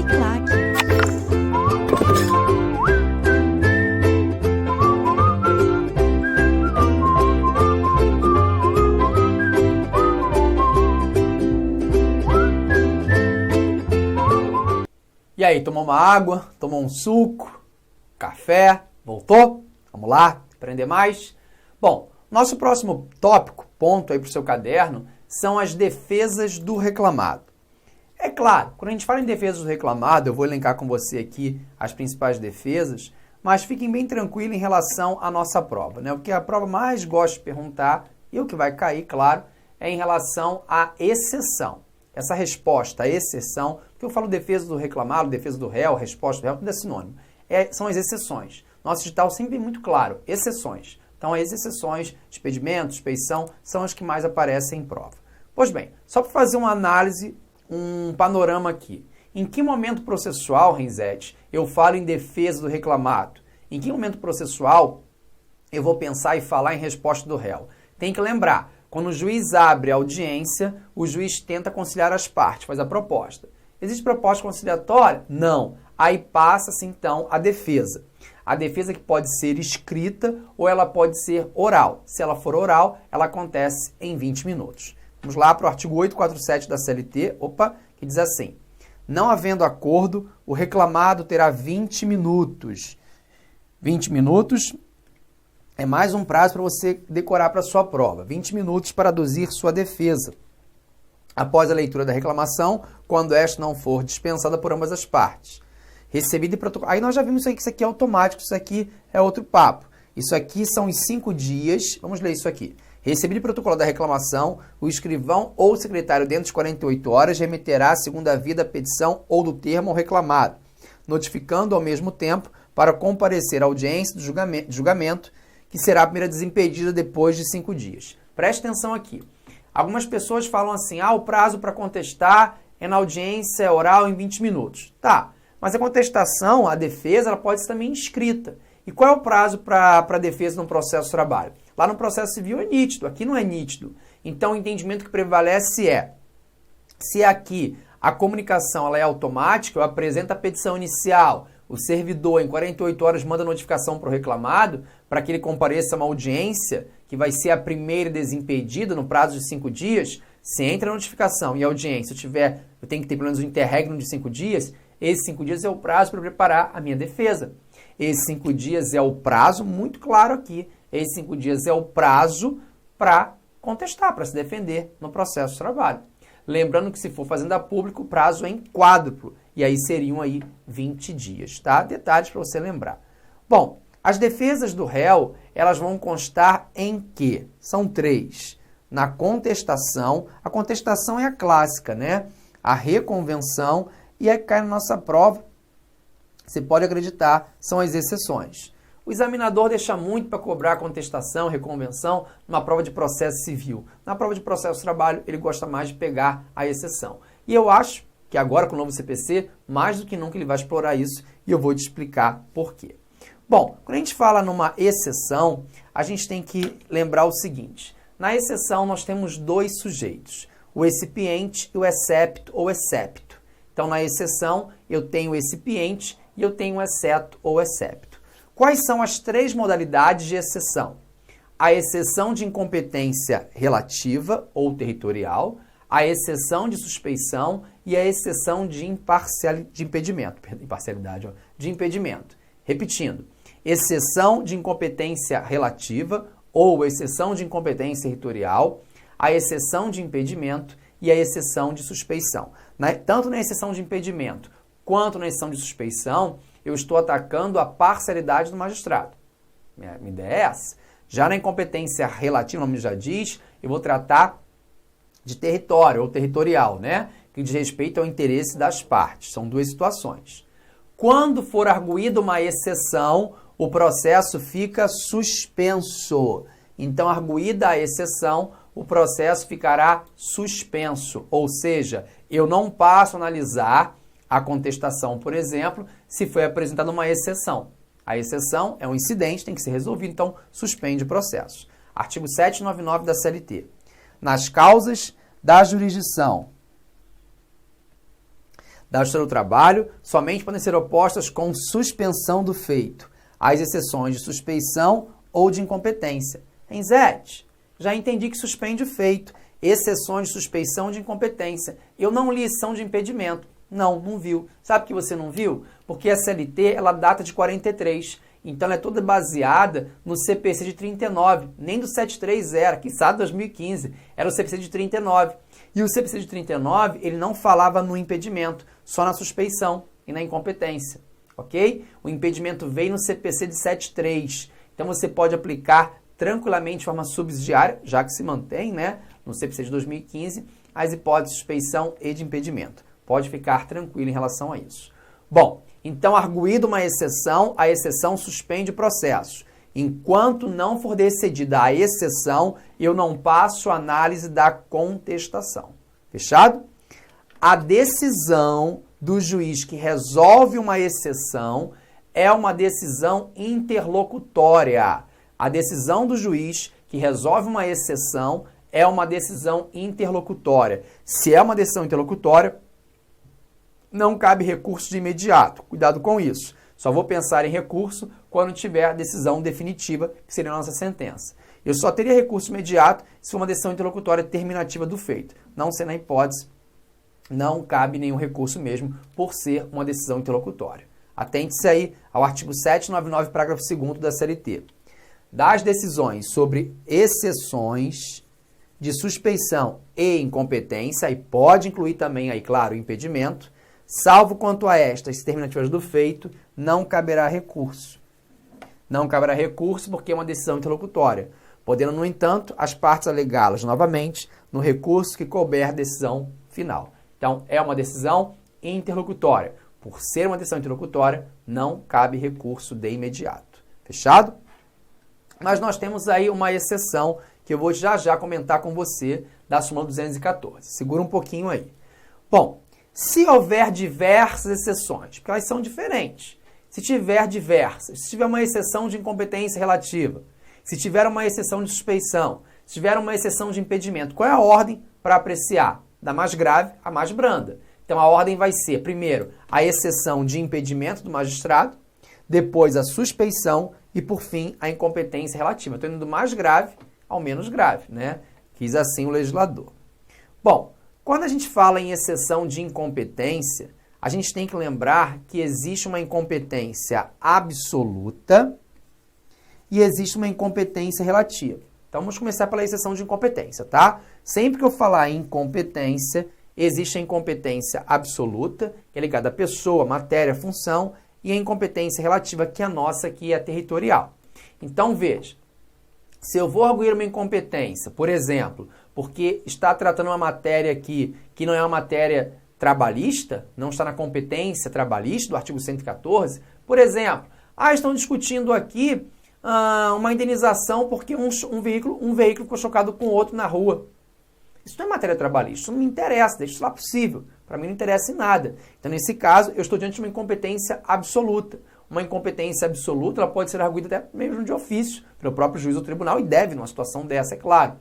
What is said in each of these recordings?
Uniclac. E aí, tomou uma água, tomou um suco, café, voltou? Vamos lá, aprender mais? Bom, nosso próximo tópico, ponto aí para o seu caderno, são as defesas do reclamado. É claro, quando a gente fala em defesas do reclamado, eu vou elencar com você aqui as principais defesas, mas fiquem bem tranquilos em relação à nossa prova, né? O que a prova mais gosta de perguntar, e o que vai cair, claro, é em relação à exceção. Essa resposta, a exceção, porque eu falo defesa do reclamado, defesa do réu, resposta do réu, tudo é sinônimo. São as exceções. Nosso edital sempre é muito claro, exceções. Então, as exceções, despedimento, suspeição, são as que mais aparecem em prova. Pois bem, só para fazer uma análise, um panorama aqui. Em que momento processual, Renzetti, eu falo em defesa do reclamado? Em que momento processual eu vou pensar e falar em resposta do réu? Tem que lembrar, quando o juiz abre a audiência, o juiz tenta conciliar as partes, faz a proposta. Existe proposta conciliatória? Não. Aí passa-se, então, a defesa. A defesa que pode ser escrita ou ela pode ser oral. Se ela for oral, ela acontece em 20 minutos. Vamos lá para o artigo 847 da CLT, que diz assim: não havendo acordo, o reclamado terá 20 minutos. 20 minutos é mais um prazo para você decorar para a sua prova. 20 minutos para aduzir sua defesa. Após a leitura da reclamação, quando esta não for dispensada por ambas as partes. Recebido e protocolado. Aí nós já vimos que isso aqui é automático, isso aqui é outro papo. Isso aqui são os 5 dias. Vamos ler isso aqui. Recebido e protocolado da reclamação, o escrivão ou o secretário dentro de 48 horas remeterá a segunda via da petição ou do termo ao reclamado, notificando ao mesmo tempo para comparecer à audiência do julgamento, que será a primeira desimpedida depois de 5 dias. Preste atenção aqui. Algumas pessoas falam assim, o prazo para contestar é na audiência oral em 20 minutos. Tá, mas a contestação, a defesa, ela pode ser também escrita. E qual é o prazo para a defesa no processo de trabalho? Lá no processo civil é nítido, aqui não é nítido. Então o entendimento que prevalece é, se aqui a comunicação ela é automática, eu apresento a petição inicial, o servidor em 48 horas manda notificação para o reclamado, para que ele compareça a uma audiência, que vai ser a primeira desimpedida no prazo de 5 dias, se entra a notificação e a audiência eu tenho que ter pelo menos um interregno de 5 dias, esses 5 dias é o prazo para preparar a minha defesa. Esses 5 dias é o prazo, muito claro aqui, esses 5 dias é o prazo para contestar, para se defender no processo de trabalho. Lembrando que se for fazenda pública, o prazo é em quádruplo, e aí seriam aí 20 dias, tá? Detalhes para você lembrar. Bom, as defesas do réu, elas vão constar em quê? São 3. Na contestação, a contestação é a clássica, né? A reconvenção e aí cai na nossa prova, você pode acreditar, são as exceções. O examinador deixa muito para cobrar contestação, reconvenção, numa prova de processo civil. Na prova de processo de trabalho, ele gosta mais de pegar a exceção. E eu acho que agora, com o novo CPC, mais do que nunca ele vai explorar isso e eu vou te explicar por quê. Bom, quando a gente fala numa exceção, a gente tem que lembrar o seguinte. Na exceção, nós temos 2 sujeitos, o excipiente e o excepto ou excepto. Então, na exceção, eu tenho o excipiente e eu tenho o exceto ou excepto. Quais são as 3 modalidades de exceção? A exceção de incompetência relativa ou territorial, a exceção de suspeição e a exceção de impedimento. Repetindo, exceção de incompetência relativa ou exceção de incompetência territorial, a exceção de impedimento e a exceção de suspeição. Tanto na exceção de impedimento quanto na exceção de suspeição, eu estou atacando a parcialidade do magistrado. Minha ideia é essa. Já na incompetência relativa, o nome já diz, eu vou tratar de território ou territorial, né? Que diz respeito ao interesse das partes. São 2 situações. Quando for arguída uma exceção, o processo fica suspenso. Então, arguída a exceção, o processo ficará suspenso. Ou seja, eu não passo a analisar a contestação, por exemplo, se foi apresentada uma exceção. A exceção é um incidente, tem que ser resolvido, então suspende o processo. Artigo 799 da CLT. Nas causas da jurisdição da Justiça do Trabalho somente podem ser opostas com suspensão do feito, às exceções de suspeição ou de incompetência. Renzete, já entendi que suspende o feito, exceções de suspeição ou de incompetência. Eu não li exceção de impedimento. Não viu. Sabe que você não viu? Porque a CLT, ela data de 43. Então, ela é toda baseada no CPC de 39. Nem do 73 era, que sabe 2015. Era o CPC de 39. E o CPC de 39, ele não falava no impedimento, só na suspeição e na incompetência. Ok? O impedimento veio no CPC de 73. Então, você pode aplicar tranquilamente de forma subsidiária, já que se mantém, né, no CPC de 2015, as hipóteses de suspeição e de impedimento. Pode ficar tranquilo em relação a isso. Bom, então, arguída uma exceção, a exceção suspende o processo. Enquanto não for decidida a exceção, eu não passo a análise da contestação. Fechado? A decisão do juiz que resolve uma exceção é uma decisão interlocutória. A decisão do juiz que resolve uma exceção é uma decisão interlocutória. Se é uma decisão interlocutória, não cabe recurso de imediato. Cuidado com isso. Só vou pensar em recurso quando tiver a decisão definitiva, que seria a nossa sentença. Eu só teria recurso imediato se for uma decisão interlocutória terminativa do feito. Não sendo a hipótese, não cabe nenhum recurso mesmo, por ser uma decisão interlocutória. Atente-se aí ao artigo 799, parágrafo 2º da CLT. Das decisões sobre exceções de suspeição e incompetência, e pode incluir também aí, claro, o impedimento, salvo quanto a estas terminativas do feito, não caberá recurso. Não caberá recurso porque é uma decisão interlocutória, podendo, no entanto, as partes alegá-las novamente no recurso que couber a decisão final. Então, é uma decisão interlocutória. Por ser uma decisão interlocutória, não cabe recurso de imediato. Fechado? Mas nós temos aí uma exceção que eu vou já comentar com você da súmula 214. Segura um pouquinho aí. Bom, se houver diversas exceções, porque elas são diferentes, se tiver diversas, se tiver uma exceção de incompetência relativa, se tiver uma exceção de suspeição, se tiver uma exceção de impedimento, qual é a ordem para apreciar? Da mais grave à mais branda. Então a ordem vai ser, primeiro, a exceção de impedimento do magistrado, depois a suspeição e, por fim, a incompetência relativa. Estou indo do mais grave ao menos grave, né? Quis assim o legislador. Bom, quando a gente fala em exceção de incompetência, a gente tem que lembrar que existe uma incompetência absoluta e existe uma incompetência relativa. Então, vamos começar pela exceção de incompetência, tá? Sempre que eu falar em incompetência, existe a incompetência absoluta, que é ligada à pessoa, matéria, função, e a incompetência relativa, que é a nossa, que é territorial. Então, veja, se eu vou arguir uma incompetência, por exemplo, porque está tratando uma matéria aqui que não é uma matéria trabalhista, não está na competência trabalhista do artigo 114, por exemplo, estão discutindo aqui uma indenização porque um veículo ficou chocado com outro na rua. Isso não é matéria trabalhista, isso não me interessa, deixa isso lá possível. Para mim não interessa em nada. Então, nesse caso, eu estou diante de uma incompetência absoluta. Uma incompetência absoluta, ela pode ser arguida até mesmo de ofício, pelo próprio juiz ou tribunal, e deve, numa situação dessa, é claro.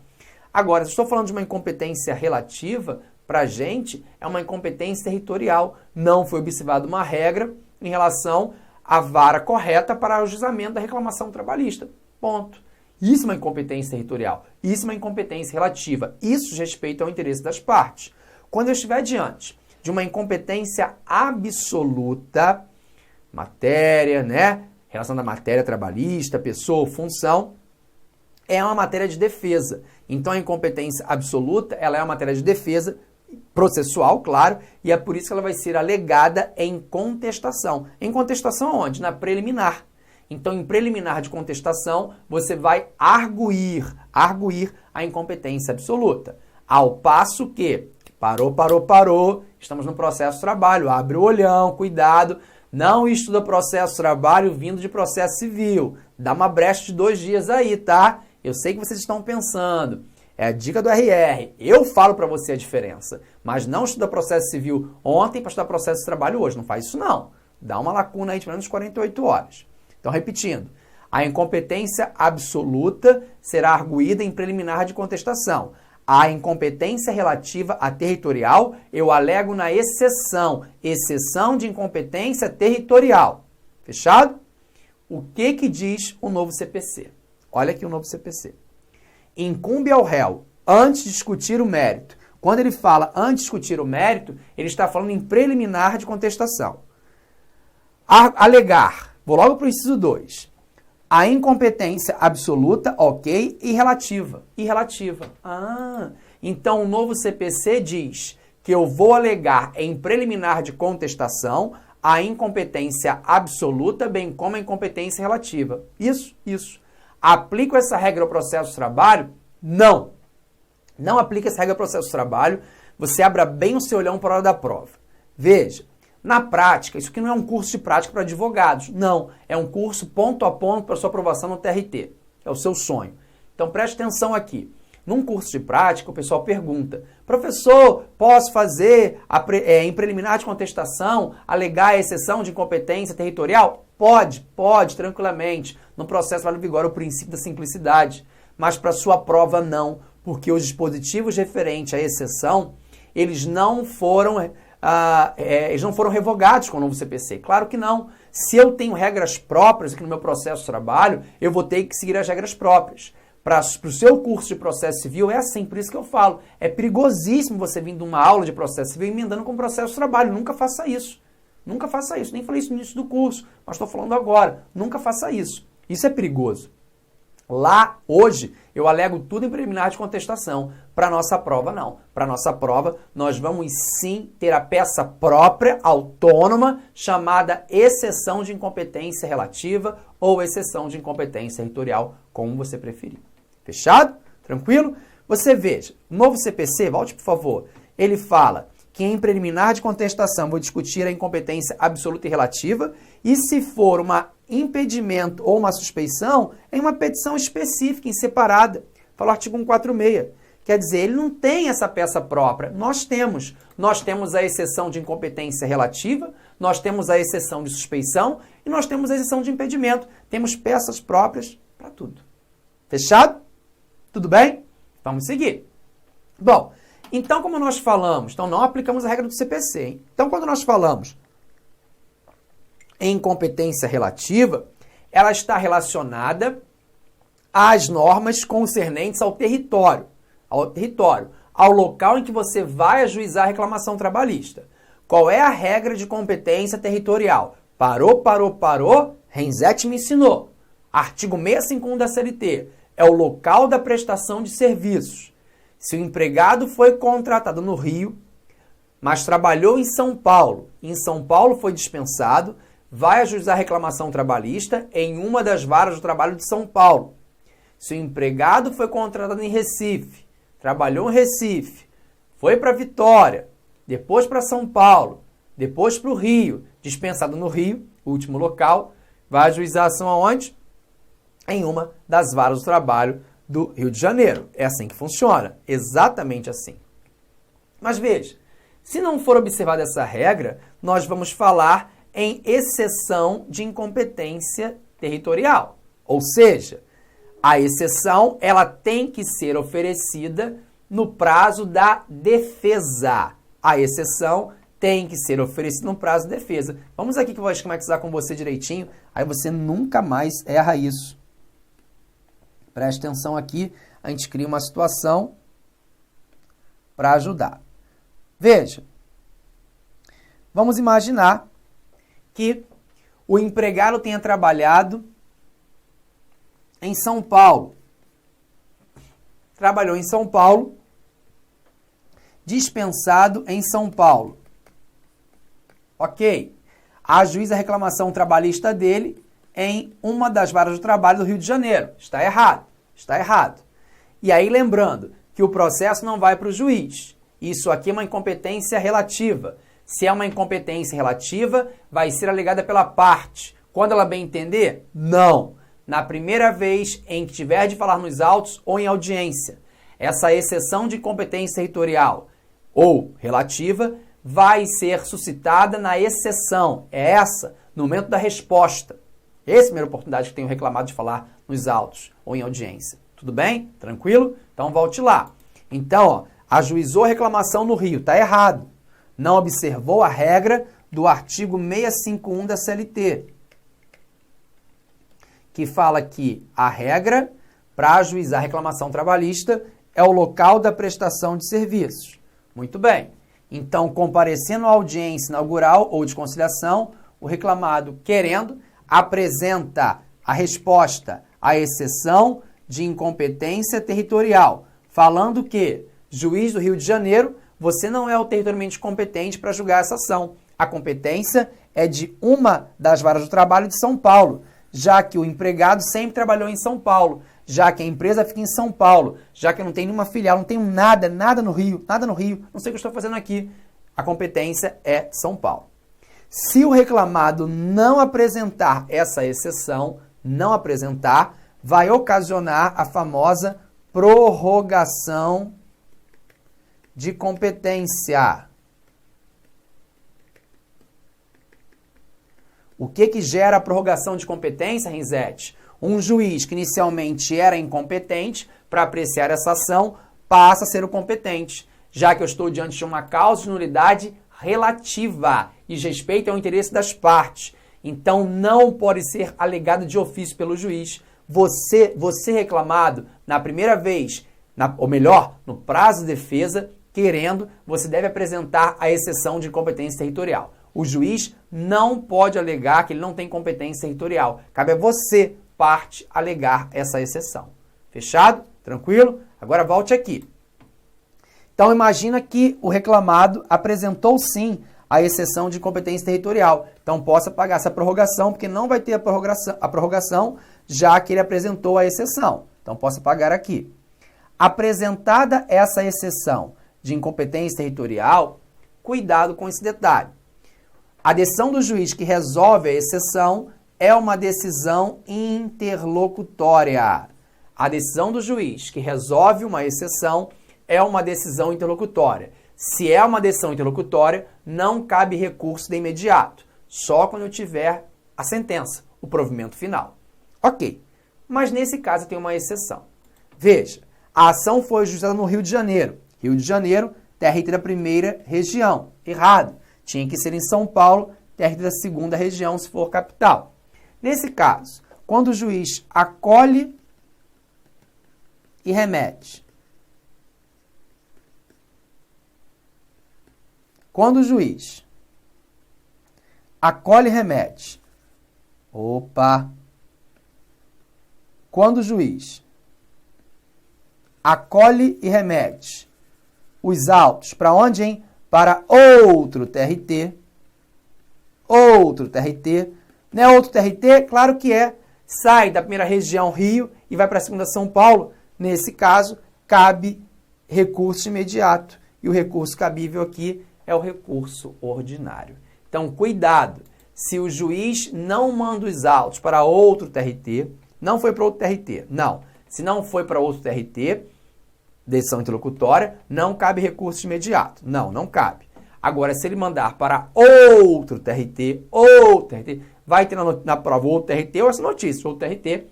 Agora, se estou falando de uma incompetência relativa, para a gente, é uma incompetência territorial. Não foi observada uma regra em relação à vara correta para o ajuizamento da reclamação trabalhista. Ponto. Isso é uma incompetência territorial. Isso é uma incompetência relativa. Isso diz respeito ao interesse das partes. Quando eu estiver diante de uma incompetência absoluta, matéria, né? Relação da matéria trabalhista, pessoa, função, é uma matéria de defesa. Então, a incompetência absoluta, ela é uma matéria de defesa processual, claro, e é por isso que ela vai ser alegada em contestação. Em contestação onde? Na preliminar. Então, em preliminar de contestação, você vai arguir a incompetência absoluta. Ao passo que, parou, estamos no processo de trabalho, abre o olhão, cuidado, não estuda processo de trabalho vindo de processo civil. Dá uma brecha de 2 dias aí, tá? Eu sei que vocês estão pensando, é a dica do RR, eu falo para você a diferença, mas não estuda processo civil ontem para estudar processo de trabalho hoje, não faz isso não. Dá uma lacuna aí de menos 48 horas. Então, repetindo, a incompetência absoluta será arguída em preliminar de contestação. A incompetência relativa à territorial, eu alego na exceção de incompetência territorial. Fechado? O que diz o novo CPC? Olha aqui o novo CPC. Incumbe ao réu, antes de discutir o mérito. Quando ele fala antes de discutir o mérito, ele está falando em preliminar de contestação. Alegar, vou logo para o inciso 2. A incompetência absoluta, ok, e relativa. E relativa. Então o novo CPC diz que eu vou alegar em preliminar de contestação a incompetência absoluta, bem como a incompetência relativa. Isso. Aplico essa regra ao processo de trabalho? Não. Não aplica essa regra ao processo de trabalho. Você abra bem o seu olhão para a hora da prova. Veja. Na prática, isso aqui não é um curso de prática para advogados. Não, é um curso ponto a ponto para sua aprovação no TRT. É o seu sonho. Então preste atenção aqui. Num curso de prática, o pessoal pergunta: professor, posso fazer em preliminar de contestação, alegar a exceção de incompetência territorial? Pode, tranquilamente. No processo vale vigor o princípio da simplicidade. Mas para sua prova não, porque os dispositivos referentes à exceção, eles não foram revogados com o novo CPC. Claro que não. Se eu tenho regras próprias aqui no meu processo de trabalho, eu vou ter que seguir as regras próprias. Para o seu curso de processo civil é assim, por isso que eu falo. É perigosíssimo você vir de uma aula de processo civil emendando com processo de trabalho. Nunca faça isso. Nunca faça isso. Nem falei isso no início do curso, mas estou falando agora. Nunca faça isso. Isso é perigoso. Lá, hoje, eu alego tudo em preliminar de contestação. Para a nossa prova, não. Para a nossa prova, nós vamos sim ter a peça própria, autônoma, chamada exceção de incompetência relativa ou exceção de incompetência territorial, como você preferir. Fechado? Tranquilo? Você veja, novo CPC, volte por favor, ele fala que em preliminar de contestação vou discutir a incompetência absoluta e relativa, e se for um impedimento ou uma suspeição, em uma petição específica, em separada. Fala o artigo 146. Quer dizer, ele não tem essa peça própria. Nós temos. Nós temos a exceção de incompetência relativa, nós temos a exceção de suspeição e nós temos a exceção de impedimento. Temos peças próprias para tudo. Fechado? Tudo bem? Vamos seguir. Bom, então como nós falamos, então não aplicamos a regra do CPC, hein? Então quando nós falamos em incompetência relativa, ela está relacionada às normas concernentes ao território, ao local em que você vai ajuizar a reclamação trabalhista. Qual é a regra de competência territorial? Parou, Renzetti me ensinou. Artigo 651 da CLT, é o local da prestação de serviços. Se o empregado foi contratado no Rio, mas trabalhou em São Paulo foi dispensado, vai ajuizar a reclamação trabalhista em uma das varas do trabalho de São Paulo. Se o empregado foi contratado em Recife, trabalhou em Recife, foi para Vitória, depois para São Paulo, depois para o Rio, dispensado no Rio, último local, vai ajuizar a ação aonde? Em uma das varas do trabalho do Rio de Janeiro. É assim que funciona, exatamente assim. Mas veja, se não for observada essa regra, nós vamos falar em exceção de incompetência territorial. Ou seja, a exceção ela tem que ser oferecida no prazo da defesa. A exceção tem que ser oferecida no prazo da defesa. Vamos aqui que eu vou esquematizar com você direitinho, aí você nunca mais erra isso. Preste atenção aqui, a gente cria uma situação para ajudar. Veja, vamos imaginar que o empregado tenha trabalhado em São Paulo. Trabalhou em São Paulo, dispensado em São Paulo. Ok. Ajuiza a reclamação trabalhista dele em uma das varas do trabalho do Rio de Janeiro. Está errado. Está errado. E aí, lembrando que o processo não vai para o juiz. Isso aqui é uma incompetência relativa. Se é uma incompetência relativa, vai ser alegada pela parte. Quando ela bem entender? Não. Na primeira vez em que tiver de falar nos autos ou em audiência. Essa exceção de incompetência territorial ou relativa vai ser suscitada na exceção. É essa, no momento da resposta. Essa é a primeira oportunidade que tenho reclamado de falar nos autos ou em audiência. Tudo bem? Tranquilo? Então volte lá. Então, ó, ajuizou a reclamação no Rio, está errado. Não observou a regra do artigo 651 da CLT, que fala que a regra para ajuizar a reclamação trabalhista é o local da prestação de serviços. Muito bem. Então, comparecendo à audiência inaugural ou de conciliação, o reclamado, querendo, apresenta a resposta à exceção de incompetência territorial, falando que, juiz do Rio de Janeiro, você não é o territorialmente competente para julgar essa ação. A competência é de uma das varas do trabalho de São Paulo, já que o empregado sempre trabalhou em São Paulo, já que a empresa fica em São Paulo, já que eu não tenho nenhuma filial, não tenho nada no Rio, não sei o que eu estou fazendo aqui. A competência é São Paulo. Se o reclamado não apresentar essa exceção, vai ocasionar a famosa prorrogação de competência. O que gera a prorrogação de competência, Rinzete? Um juiz que inicialmente era incompetente para apreciar essa ação passa a ser o competente, já que eu estou diante de uma causa de nulidade relativa e diz respeito ao interesse das partes. Então, não pode ser alegado de ofício pelo juiz. Você reclamado na primeira vez, ou melhor, no prazo de defesa, querendo, você deve apresentar a exceção de competência territorial. O juiz não pode alegar que ele não tem competência territorial. Cabe a você, parte, alegar essa exceção. Fechado? Tranquilo? Agora volte aqui. Então, imagina que o reclamado apresentou sim a exceção de competência territorial. Então, possa pagar essa prorrogação, porque não vai ter a prorrogação, já que ele apresentou a exceção. Então, possa pagar aqui. Apresentada essa exceção de incompetência territorial, cuidado com esse detalhe. A decisão do juiz que resolve a exceção é uma decisão interlocutória. A decisão do juiz que resolve uma exceção é uma decisão interlocutória. Se é uma decisão interlocutória, não cabe recurso de imediato, só quando eu tiver a sentença, o provimento final. Ok, mas nesse caso tem uma exceção. Veja, a ação foi ajuizada no Rio de Janeiro. Rio de Janeiro, TRT da primeira região. Errado. Tinha que ser em São Paulo, TRT da segunda região, se for capital. Nesse caso, quando o juiz acolhe e remete. Quando o juiz acolhe e remete. Quando o juiz acolhe e remete os autos para onde, hein? Para outro TRT. Outro TRT. Não é outro TRT? Claro que é. Sai da primeira região Rio e vai para a segunda São Paulo. Nesse caso, cabe recurso imediato. E o recurso cabível aqui é o recurso ordinário. Então, cuidado. Se o juiz não manda os autos para outro TRT, não foi para outro TRT, não. Se não foi para outro TRT, decisão interlocutória, não cabe recurso imediato. Não cabe. Agora, se ele mandar para outro TRT, vai ter na prova outro TRT ou essa notícia, outro TRT,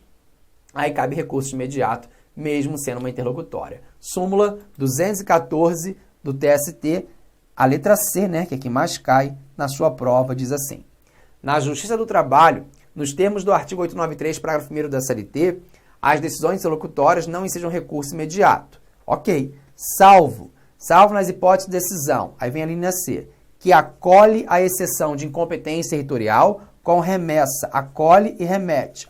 aí cabe recurso imediato, mesmo sendo uma interlocutória. Súmula 214 do TST, a letra C, né, que é que mais cai na sua prova, diz assim: na Justiça do Trabalho, nos termos do artigo 893, parágrafo 1º da CLT, as decisões interlocutórias não ensejam recurso imediato. Ok, salvo nas hipóteses de decisão, aí vem a linha C, que acolhe a exceção de incompetência territorial com remessa, acolhe e remete,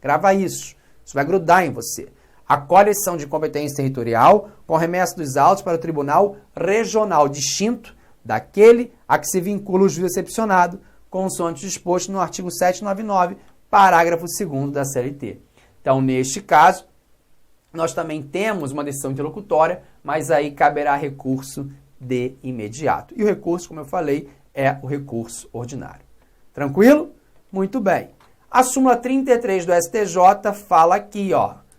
grava isso vai grudar em você. Acolhe a exceção de incompetência territorial com remessa dos autos para o Tribunal Regional distinto daquele a que se vincula o juiz excepcionado, consoante disposto no artigo 799, parágrafo 2º da CLT. Então, neste caso, nós também temos uma decisão interlocutória, mas aí caberá recurso de imediato. E o recurso, como eu falei, é o recurso ordinário. Tranquilo? Muito bem. A súmula 33 do STJ fala aqui,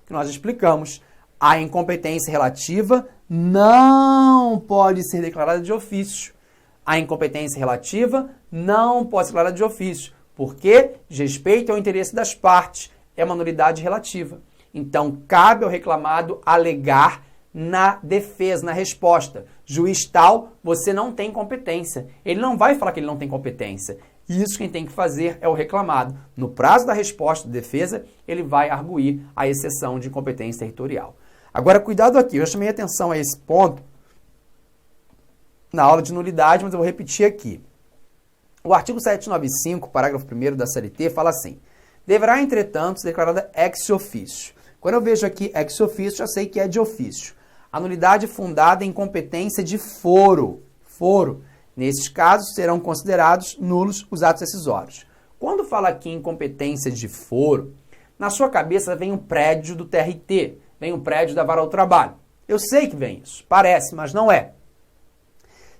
que nós explicamos, a incompetência relativa não pode ser declarada de ofício. A incompetência relativa não pode ser declarada de ofício, porque diz respeito ao interesse das partes, é uma nulidade relativa. Então, cabe ao reclamado alegar na defesa, na resposta. Juiz tal, você não tem competência. Ele não vai falar que ele não tem competência. Isso quem tem que fazer é o reclamado. No prazo da resposta de defesa, ele vai arguir a exceção de incompetência territorial. Agora, cuidado aqui, eu já chamei atenção a esse ponto na aula de nulidade, mas eu vou repetir aqui. O artigo 795, parágrafo 1º da CLT, fala assim: deverá, entretanto, ser declarada ex officio. Quando eu vejo aqui ex officio, já sei que é de ofício. A nulidade fundada em competência de foro. Nesses casos, serão considerados nulos os atos decisórios. Quando fala aqui em competência de foro, na sua cabeça vem um prédio do TRT, vem um prédio da Vara do Trabalho. Eu sei que vem isso, parece, mas não é.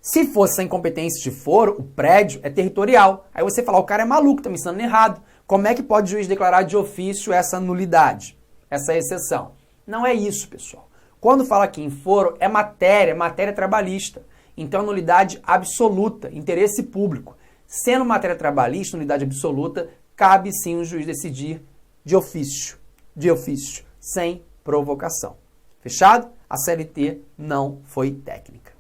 Se fosse sem competência de foro, o prédio é territorial. Aí você fala, o cara é maluco, tá me ensinando errado. Como é que pode o juiz declarar de ofício essa nulidade, essa exceção? Não é isso, pessoal. Quando fala aqui em foro, é matéria trabalhista. Então, nulidade absoluta, interesse público. Sendo matéria trabalhista, nulidade absoluta, cabe sim o juiz decidir de ofício, sem provocação. Fechado? A CLT não foi técnica.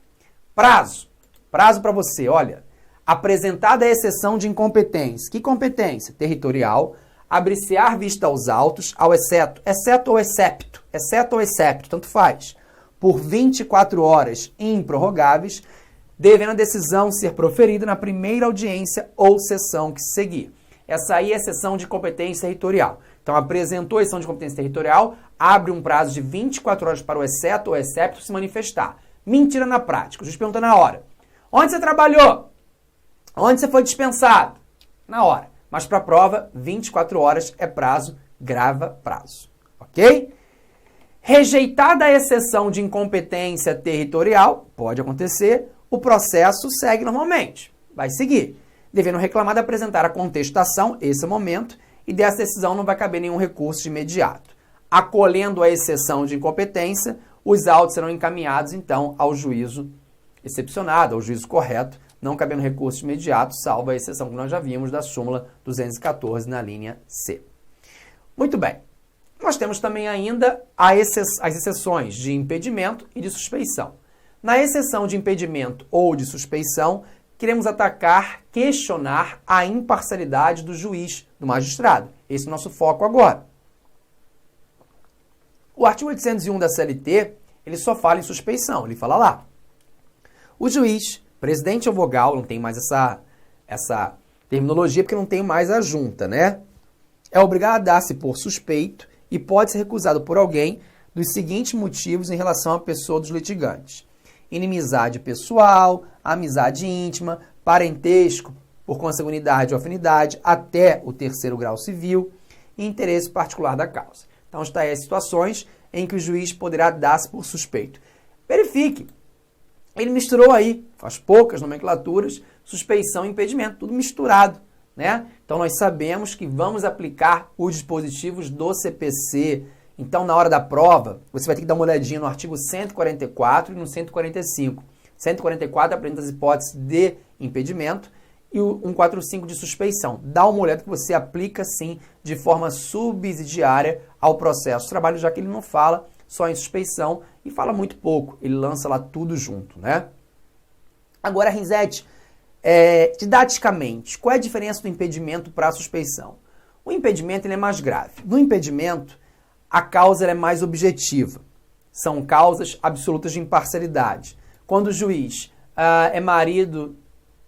Prazo para você, olha. Apresentada a exceção de incompetência. Que competência? Territorial. Abre-se-á vista aos autos, ao exceto ou excepto, tanto faz, por 24 horas improrrogáveis, devendo a decisão ser proferida na primeira audiência ou sessão que se seguir. Essa aí é a exceção de competência territorial. Então, apresentou a exceção de competência territorial, abre um prazo de 24 horas para o exceto ou excepto se manifestar. Mentira na prática. O juiz pergunta na hora. Onde você trabalhou? Onde você foi dispensado? Na hora. Mas para a prova, 24 horas é prazo, grava prazo. Ok? Rejeitada a exceção de incompetência territorial, pode acontecer, o processo segue normalmente. Vai seguir. Devendo o reclamado apresentar a contestação, esse é o momento, e dessa decisão não vai caber nenhum recurso de imediato. Acolhendo a exceção de incompetência, os autos serão encaminhados, então, ao juízo excepcionado, ao juízo correto, não cabendo recurso imediato, salvo a exceção que nós já vimos da súmula 214 na linha C. Muito bem. Nós temos também ainda as exceções de impedimento e de suspeição. Na exceção de impedimento ou de suspeição, queremos atacar, questionar a imparcialidade do juiz, do magistrado. Esse é o nosso foco agora. O artigo 801 da CLT, ele só fala em suspeição, ele fala lá. O juiz, presidente ou vogal, não tem mais essa terminologia porque não tem mais a junta, né? É obrigado a dar-se por suspeito e pode ser recusado por alguém dos seguintes motivos em relação à pessoa dos litigantes: inimizade pessoal, amizade íntima, parentesco por consanguinidade ou afinidade até o 3º grau civil e interesse particular da causa. Então, está aí as situações em que o juiz poderá dar-se por suspeito. Verifique. Ele misturou aí, faz poucas nomenclaturas, suspeição e impedimento, tudo misturado, né? Então, nós sabemos que vamos aplicar os dispositivos do CPC. Então, na hora da prova, você vai ter que dar uma olhadinha no artigo 144 e no 145. 144 apresenta as hipóteses de impedimento e o 145 de suspeição. Dá uma olhada que você aplica, sim, de forma subsidiária ao processo de trabalho, já que ele não fala só em suspeição e fala muito pouco. Ele lança lá tudo junto, né? Agora, Rinzete, didaticamente, qual é a diferença do impedimento para a suspeição? O impedimento ele é mais grave. No impedimento, a causa é mais objetiva. São causas absolutas de imparcialidade. Quando o juiz é marido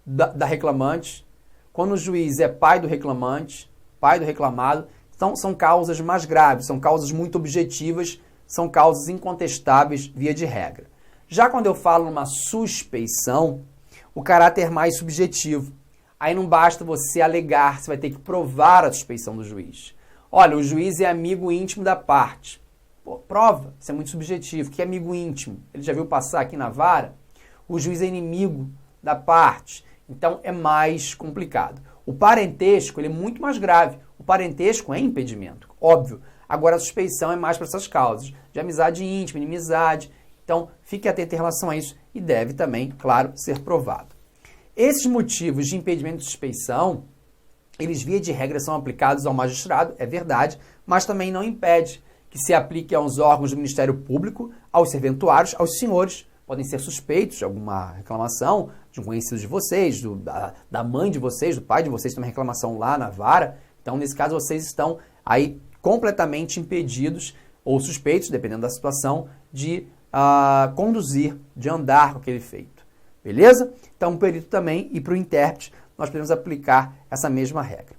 da reclamante, quando o juiz é pai do reclamante, pai do reclamado, então são causas mais graves, são causas muito objetivas, são causas incontestáveis via de regra. Já quando eu falo numa suspeição, o caráter é mais subjetivo. Aí não basta você alegar, você vai ter que provar a suspeição do juiz. Olha, o juiz é amigo íntimo da parte. Pô, prova, isso é muito subjetivo. Que é amigo íntimo? Ele já viu passar aqui na vara? O juiz é inimigo da parte. Então é mais complicado. O parentesco ele é muito mais grave. O parentesco é impedimento, óbvio. Agora a suspeição é mais para essas causas de amizade íntima, inimizade. Então fique atento em relação a isso e deve também, claro, ser provado. Esses motivos de impedimento de suspeição, eles via de regra são aplicados ao magistrado, é verdade, mas também não impede que se aplique aos órgãos do Ministério Público, aos serventuários, aos senhores, podem ser suspeitos de alguma reclamação de um conhecido de vocês, da mãe de vocês, do pai de vocês, tem uma reclamação lá na vara. Então, nesse caso, vocês estão aí completamente impedidos ou suspeitos, dependendo da situação, de conduzir, de andar com aquele feito. Beleza? Então, o perito também e para o intérprete, nós podemos aplicar essa mesma regra.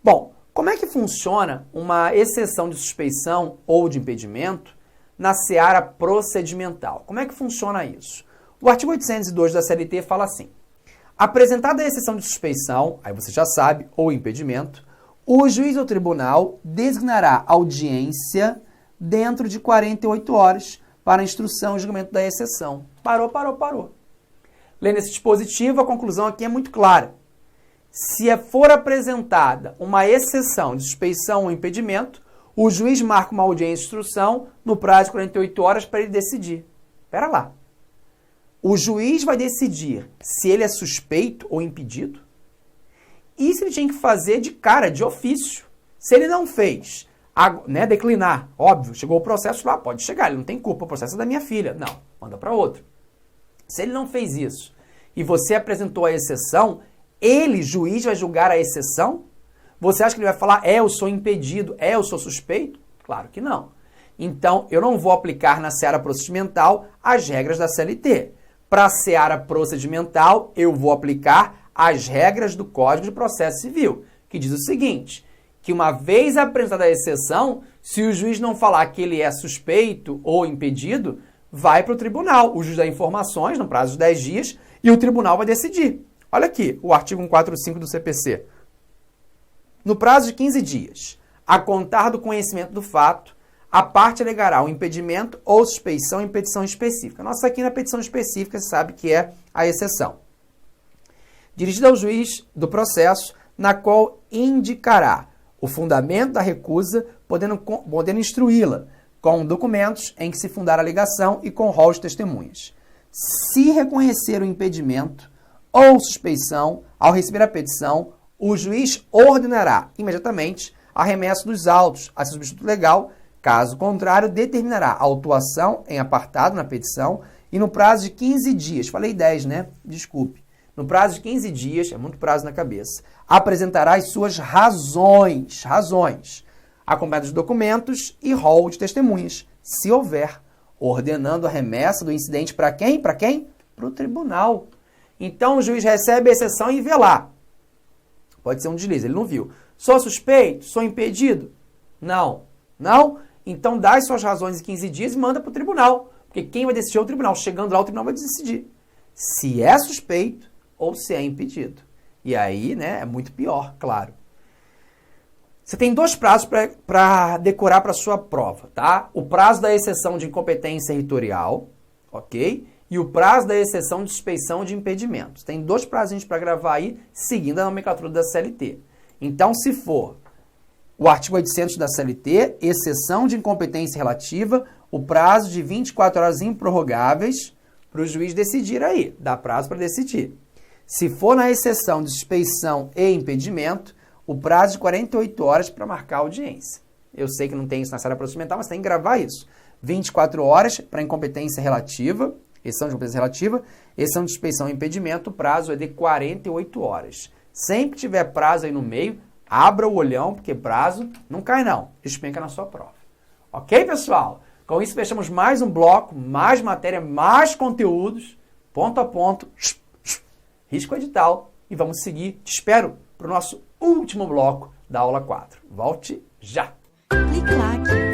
Bom, como é que funciona uma exceção de suspeição ou de impedimento na seara procedimental? Como é que funciona isso? O artigo 802 da CLT fala assim: apresentada a exceção de suspeição, aí você já sabe, ou impedimento, o juiz ou tribunal designará audiência dentro de 48 horas para a instrução e julgamento da exceção. Parou. Lendo esse dispositivo, a conclusão aqui é muito clara. Se for apresentada uma exceção de suspeição ou impedimento, o juiz marca uma audiência de instrução no prazo de 48 horas para ele decidir. Espera lá. O juiz vai decidir se ele é suspeito ou impedido? Isso ele tinha que fazer de cara, de ofício. Se ele não fez, declinar, óbvio, chegou o processo lá, pode chegar, ele não tem culpa, o processo é da minha filha. Não, manda para outro. Se ele não fez isso e você apresentou a exceção, ele, juiz, vai julgar a exceção? Você acha que ele vai falar, eu sou impedido, eu sou suspeito? Claro que não. Então, eu não vou aplicar na seara procedimental as regras da CLT. Para a seara procedimental, eu vou aplicar as regras do Código de Processo Civil, que diz o seguinte, que uma vez apresentada a exceção, se o juiz não falar que ele é suspeito ou impedido, vai para o tribunal. O juiz dá informações no prazo de 10 dias e o tribunal vai decidir. Olha aqui, o artigo 145 do CPC. No prazo de 15 dias, a contar do conhecimento do fato, a parte alegará o impedimento ou suspeição em petição específica. Nossa, aqui na petição específica, você sabe que é a exceção. Dirigida ao juiz do processo, na qual indicará o fundamento da recusa, podendo instruí-la com documentos em que se fundar a alegação e com rol de testemunhas. Se reconhecer o impedimento ou suspeição, ao receber a petição, o juiz ordenará imediatamente a remessa dos autos a seu substituto legal. Caso contrário, determinará a autuação em apartado na petição e no prazo de 15 dias, falei 10, né? Desculpe. No prazo de 15 dias, é muito prazo na cabeça, apresentará as suas razões, acompanhadas de documentos e rol de testemunhas, se houver, ordenando a remessa do incidente para quem? Para quem? Para o tribunal. Então, o juiz recebe a exceção e vê lá. Pode ser um deslize, ele não viu. Sou suspeito? Sou impedido? Não. Então, dá as suas razões em 15 dias e manda para o tribunal. Porque quem vai decidir é o tribunal. Chegando lá, o tribunal vai decidir se é suspeito ou se é impedido. E aí, né, é muito pior, claro. Você tem 2 prazos para decorar para a sua prova, tá? O prazo da exceção de incompetência territorial, ok? E o prazo da exceção de suspeição de impedimento. Tem 2 prazinhos para gravar aí, seguindo a nomenclatura da CLT. Então, se for o artigo 800 da CLT, exceção de incompetência relativa, o prazo de 24 horas improrrogáveis para o juiz decidir aí. Dá prazo para decidir. Se for na exceção de suspeição e impedimento, o prazo de 48 horas para marcar a audiência. Eu sei que não tem isso na seara procedimental, mas tem que gravar isso. 24 horas para incompetência relativa, exceção de incompetência relativa, exceção de suspeição e impedimento, o prazo é de 48 horas. Sempre que tiver prazo aí no meio, abra o olhão, porque prazo não cai não, despenca na sua prova. Ok, pessoal? Com isso, fechamos mais um bloco, mais matéria, mais conteúdos, ponto a ponto, risco edital, e vamos seguir, te espero, para o nosso último bloco da aula 4. Volte já! Clique lá aqui.